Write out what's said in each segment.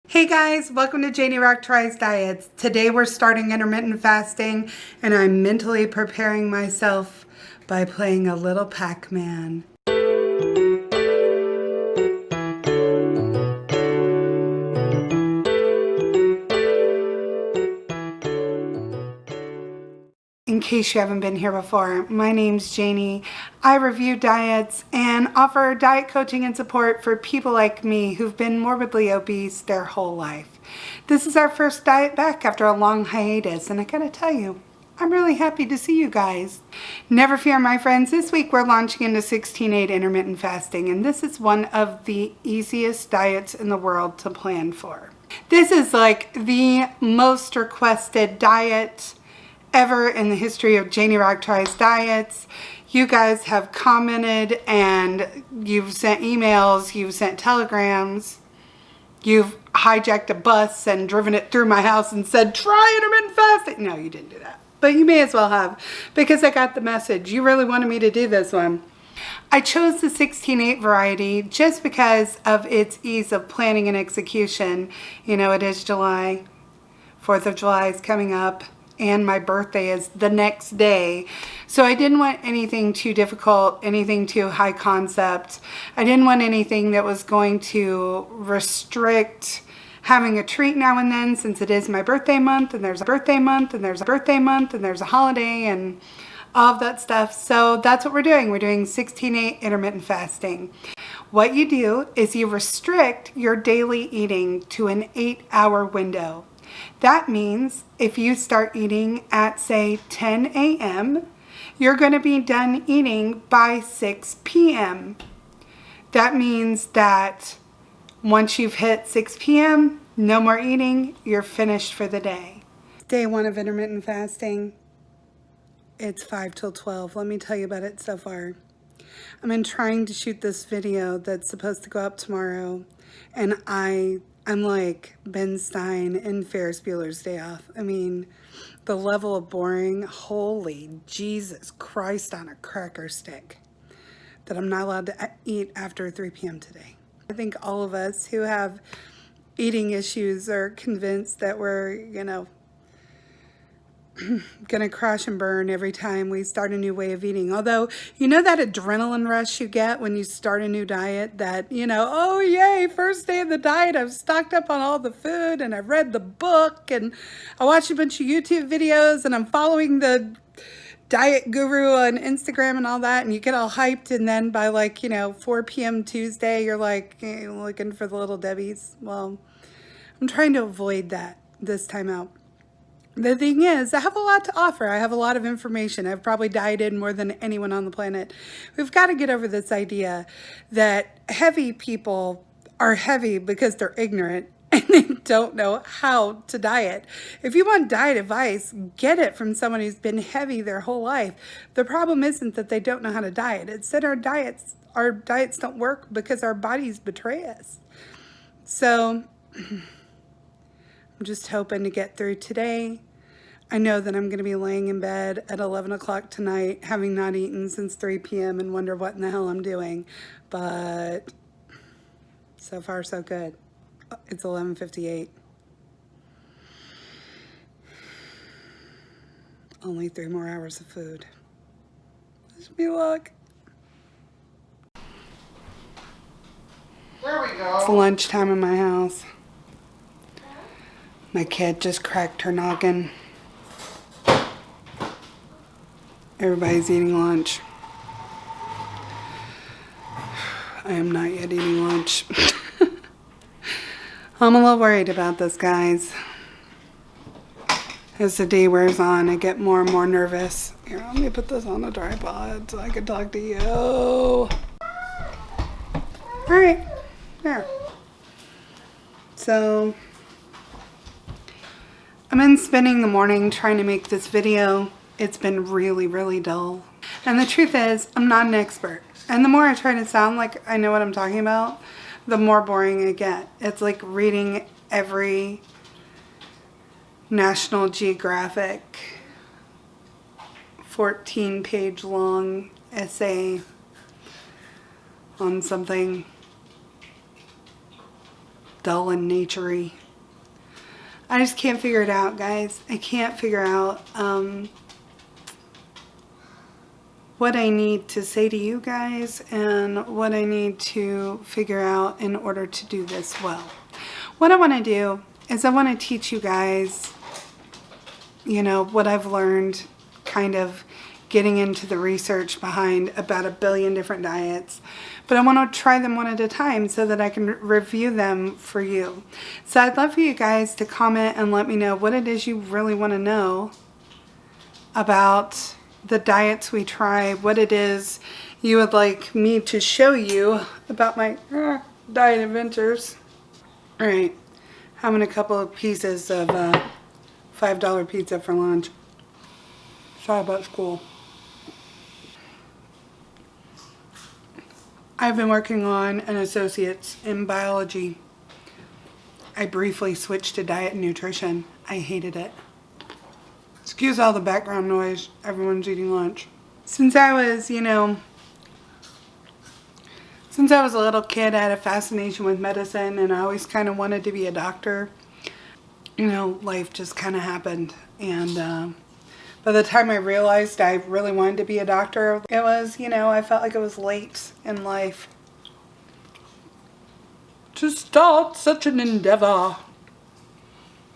Hey guys, welcome to Janie Characterized Diets. Today we're starting intermittent fasting and I'm mentally preparing myself by playing a little Pac-Man. In case you haven't been here before, my name's Janie. I review diets and offer diet coaching and support for people like me who've been morbidly obese their whole life. This is our first diet back after a long hiatus, and I gotta tell you, I'm really happy to see you guys. Never fear, my friends. This week we're launching into 16/8 intermittent fasting, and this is one of the easiest diets in the world to plan for. This is like the most requested diet ever in the history of Janie Characterized Diets. You guys have commented and you've sent emails, you've sent telegrams, you've hijacked a bus and driven it through my house and said, try intermittent fasting. No, you didn't do that. But you may as well have, because I got the message. You really wanted me to do this one. I chose the 16/8 variety just because of its ease of planning and execution. You know, it is July. 4th of July is coming up, and my birthday is the next day. So I didn't want anything too difficult, anything too high concept. I didn't want anything that was going to restrict having a treat now and then, since it is my birthday month, and there's a birthday month, and there's a birthday month, and there's a holiday, and all of that stuff. So that's what we're doing. We're doing 16/8 intermittent fasting. What you do is you restrict your daily eating to an 8-hour window. That means if you start eating at, say, 10 a.m., you're going to be done eating by 6 p.m. That means that once you've hit 6 p.m., no more eating, you're finished for the day. Day 1 of intermittent fasting, it's 5 till 12. Let me tell you about it so far. I've been trying to shoot this video that's supposed to go up tomorrow, and I'm like Ben Stein in Ferris Bueller's Day Off. I mean, the level of boring, holy Jesus Christ on a cracker stick, that I'm not allowed to eat after 3 p.m. today. I think all of us who have eating issues are convinced that we're, gonna crash and burn every time we start a new way of eating. Although, you know that adrenaline rush you get when you start a new diet, that, oh yay, first day of the diet, I've stocked up on all the food and I've read the book and I watched a bunch of YouTube videos and I'm following the diet guru on Instagram and all that, and you get all hyped, and then by 4 p.m. Tuesday, you're like looking for the little Debbies. Well, I'm trying to avoid that this time out. The thing is, I have a lot to offer. I have a lot of information. I've probably dieted more than anyone on the planet. We've got to get over this idea that heavy people are heavy because they're ignorant and they don't know how to diet. If you want diet advice, get it from someone who's been heavy their whole life. The problem isn't that they don't know how to diet. It's that our diets don't work because our bodies betray us. So I'm just hoping to get through today. I know that I'm going to be laying in bed at 11 o'clock tonight, having not eaten since 3 p.m. and wonder what in the hell I'm doing. But so far, so good. It's 11:58. Only 3 more hours of food. Wish me luck. There we go. It's lunchtime in my house. My kid just cracked her noggin. Everybody's eating lunch. I am not yet eating lunch. I'm a little worried about this, guys. As the day wears on, I get more and more nervous. Here, let me put this on a tripod so I can talk to you. All right, there. So, I've been spending the morning trying to make this video. It's been really, really dull. And the truth is, I'm not an expert. And the more I try to sound like I know what I'm talking about, the more boring I get. It's like reading every National Geographic 14-page long essay on something dull and naturey. I just can't figure it out, guys. I can't figure out what I need to say to you guys and what I need to figure out in order to do this well. What I want to do is I want to teach you guys, you know, what I've learned kind of getting into the research behind about 1 billion different diets. But I want to try them one at a time so that I can review them for you. So I'd love for you guys to comment and let me know what it is you really want to know about the diets we try, what it is you would like me to show you about my diet adventures. All right, having a couple of pieces of $5 pizza for lunch. Sorry about school. I've been working on an associate's in biology. I briefly switched to diet and nutrition. I hated it. Excuse all the background noise. Everyone's eating lunch. Since I was, you know, since I was a little kid, I had a fascination with medicine and I always kind of wanted to be a doctor. You know, life just kind of happened. And by the time I realized I really wanted to be a doctor, it was, you know, I felt like it was late in life to start such an endeavor.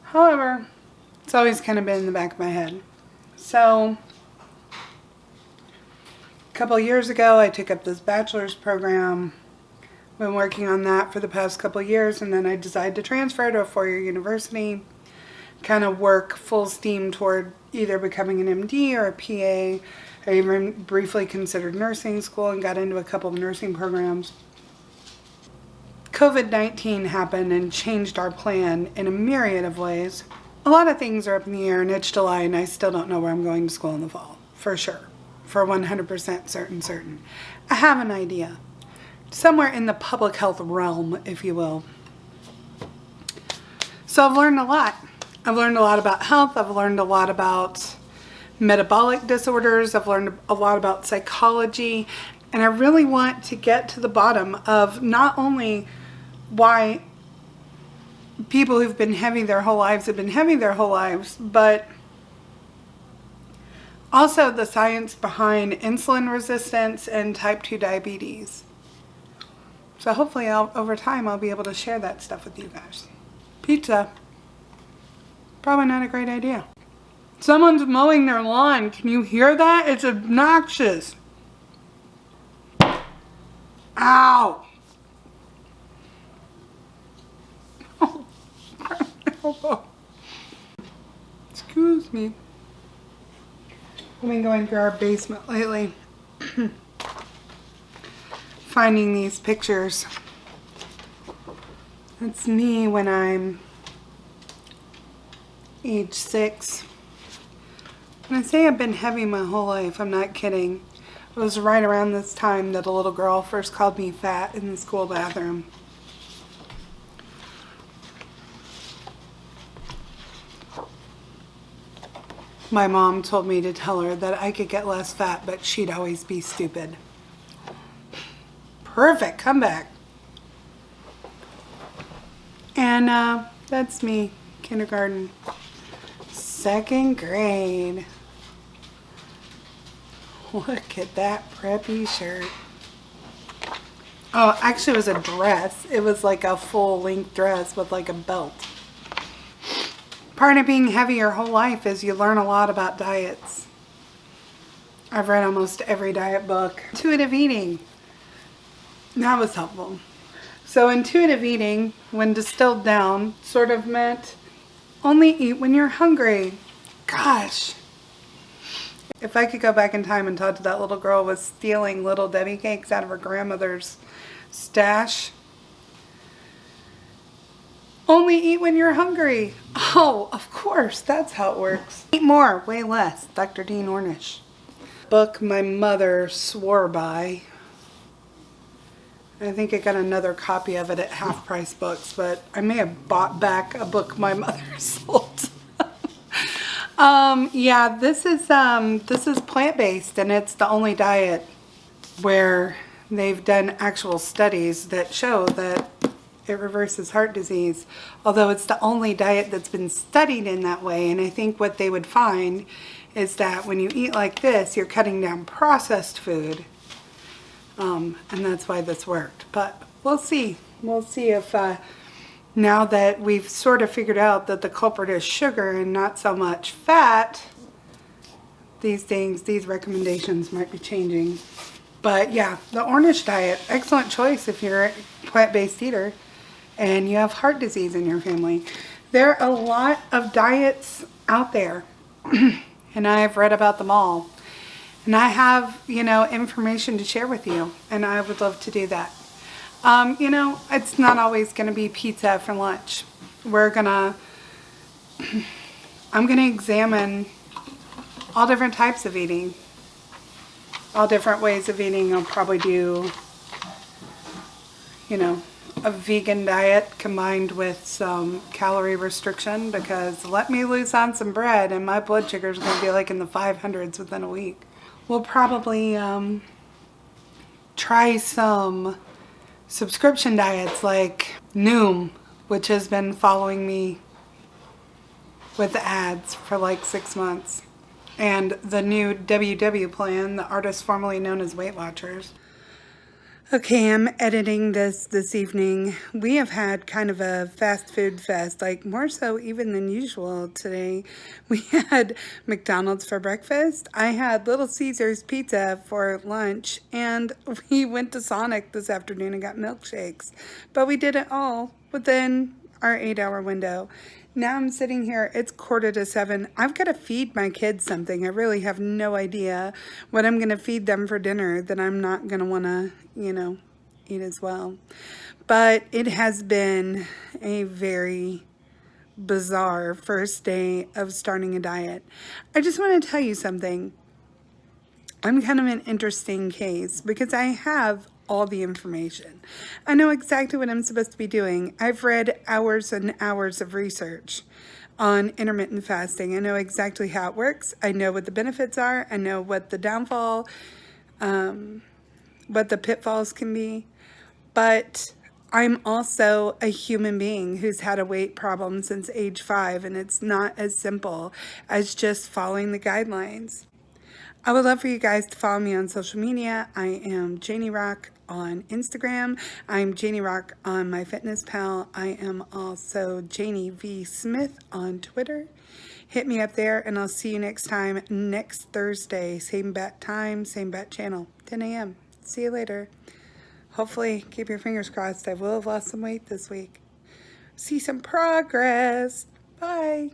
However, it's always kind of been in the back of my head. So, a couple of years ago, I took up this bachelor's program. Been working on that for the past couple of years, and then I decided to transfer to a 4-year university. Kind of work full steam toward either becoming an MD or a PA. I even briefly considered nursing school and got into a couple of nursing programs. COVID-19 happened and changed our plan in a myriad of ways. A lot of things are up in the air and it's July and I still don't know where I'm going to school in the fall. For sure. For 100% certain. I have an idea. Somewhere in the public health realm, if you will. So I've learned a lot. I've learned a lot about health. I've learned a lot about metabolic disorders. I've learned a lot about psychology. And I really want to get to the bottom of not only why people who've been heavy their whole lives have been heavy their whole lives, but also the science behind insulin resistance and type 2 diabetes. So hopefully over time I'll be able to share that stuff with you guys. Pizza. Probably not a great idea. Someone's mowing their lawn. Can you hear that? It's obnoxious. Ow! Excuse me. I've been going through our basement lately. Finding these pictures. That's me when I'm age 6. When I say I've been heavy my whole life, I'm not kidding. It was right around this time that a little girl first called me fat in the school bathroom. My mom told me to tell her that I could get less fat, but she'd always be stupid. Perfect comeback. And that's me, kindergarten. 2nd grade. Look at that preppy shirt. Oh, actually it was a dress. It was like a full-length dress with like a belt. Part of being heavy your whole life is you learn a lot about diets. I've read almost every diet book. Intuitive eating. That was helpful. So intuitive eating, when distilled down, sort of meant only eat when you're hungry. Gosh. If I could go back in time and talk to that little girl who was stealing Little Debbie cakes out of her grandmother's stash. Only eat when you're hungry. Oh, of course, that's how it works. Eat more, way less. Dr. Dean Ornish. Book my mother swore by. I think I got another copy of it at Half Price Books, but I may have bought back a book my mother sold. Yeah, this is plant-based, and it's the only diet where they've done actual studies that show that it reverses heart disease, although it's the only diet that's been studied in that way. And I think what they would find is that when you eat like this, you're cutting down processed food. And that's why this worked. But we'll see. We'll see if now that we've sort of figured out that the culprit is sugar and not so much fat, these recommendations might be changing. But yeah, the Ornish diet, excellent choice if you're a plant-based eater and you have heart disease in your family. There are a lot of diets out there and I've read about them all. And I have, information to share with you, and I would love to do that. It's not always going to be pizza for lunch. I'm going to examine all different types of eating, all different ways of eating. I'll probably do, a vegan diet combined with some calorie restriction, because let me loose on some bread and my blood sugar is going to be like in the 500s within a week. We'll probably try some subscription diets like Noom, which has been following me with ads for like 6 months, and the new WW plan, the artist formerly known as Weight Watchers. Okay, I'm editing this evening. We have had kind of a fast food fest, like more so even than usual today. We had McDonald's for breakfast. I had Little Caesars pizza for lunch, and we went to Sonic this afternoon and got milkshakes. But we did it all within our 8-hour window. Now I'm sitting here, it's 6:45. I've got to feed my kids something. I really have no idea what I'm going to feed them for dinner that I'm not going to want to, eat as well. But it has been a very bizarre first day of starting a diet. I just want to tell you something. I'm kind of an interesting case because I have all the information. I know exactly what I'm supposed to be doing. I've read hours and hours of research on intermittent fasting. I know exactly how it works. I know what the benefits are. I know what the downfall, what the pitfalls can be. But I'm also a human being who's had a weight problem since age 5, and it's not as simple as just following the guidelines. I would love for you guys to follow me on social media. I am Janie Rock on Instagram. I'm Janie Rock on MyFitnessPal. I am also Janie V. Smith on Twitter. Hit me up there, and I'll see you next time, next Thursday. Same bat time, same bat channel, 10 a.m. See you later. Hopefully, keep your fingers crossed. I will have lost some weight this week. See some progress. Bye.